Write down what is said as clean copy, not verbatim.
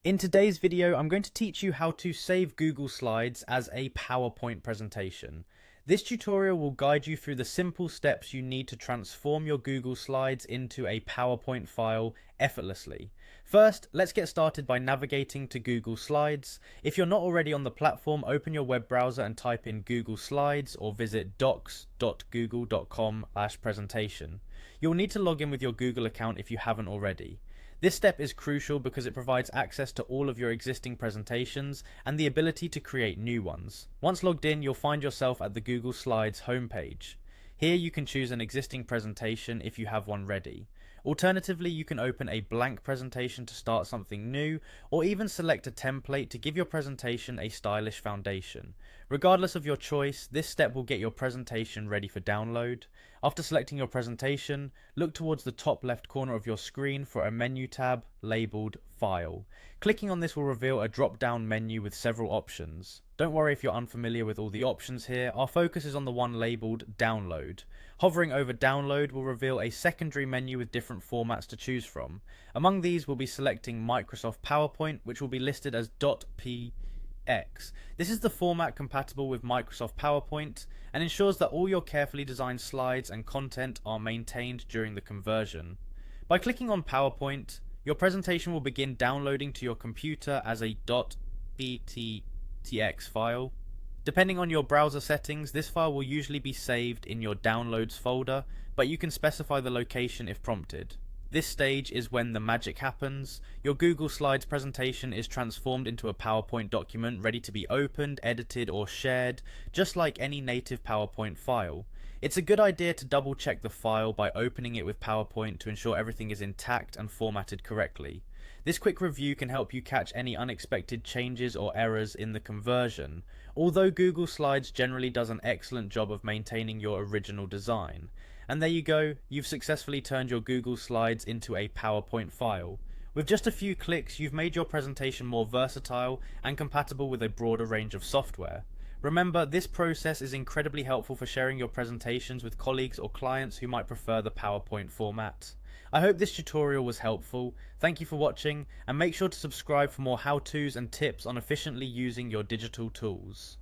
In today's video, I'm going to teach you how to save Google Slides as a PowerPoint presentation. This tutorial will guide you through the simple steps you need to transform your Google Slides into a PowerPoint file effortlessly. First, let's get started by navigating to Google Slides. If you're not already on the platform, open your web browser and type in Google Slides or visit docs.google.com/presentation. You'll need to log in with your Google account if you haven't already. This step is crucial because it provides access to all of your existing presentations and the ability to create new ones. Once logged in, you'll find yourself at the Google Slides homepage. Here you can choose an existing presentation if you have one ready. Alternatively, you can open a blank presentation to start something new, or even select a template to give your presentation a stylish foundation. Regardless of your choice, this step will get your presentation ready for download. After selecting your presentation, look towards the top left corner of your screen for a menu tab labeled File. Clicking on this will reveal a drop-down menu with several options. Don't worry if you're unfamiliar with all the options here, our focus is on the one labelled Download. Hovering over Download will reveal a secondary menu with different formats to choose from. Among these we'll be selecting Microsoft PowerPoint, which will be listed as .px. This is the format compatible with Microsoft PowerPoint and ensures that all your carefully designed slides and content are maintained during the conversion. By clicking on PowerPoint, your presentation will begin downloading to your computer as a .btx file. Depending on your browser settings, this file will usually be saved in your Downloads folder, but you can specify the location if prompted. This stage is when the magic happens. Your Google Slides presentation is transformed into a PowerPoint document ready to be opened, edited, or shared, just like any native PowerPoint file. It's a good idea to double check the file by opening it with PowerPoint to ensure everything is intact and formatted correctly. This quick review can help you catch any unexpected changes or errors in the conversion, although Google Slides generally does an excellent job of maintaining your original design. And there you go, you've successfully turned your Google Slides into a PowerPoint file. With just a few clicks, you've made your presentation more versatile and compatible with a broader range of software. Remember, this process is incredibly helpful for sharing your presentations with colleagues or clients who might prefer the PowerPoint format. I hope this tutorial was helpful. Thank you for watching, and make sure to subscribe for more how-tos and tips on efficiently using your digital tools.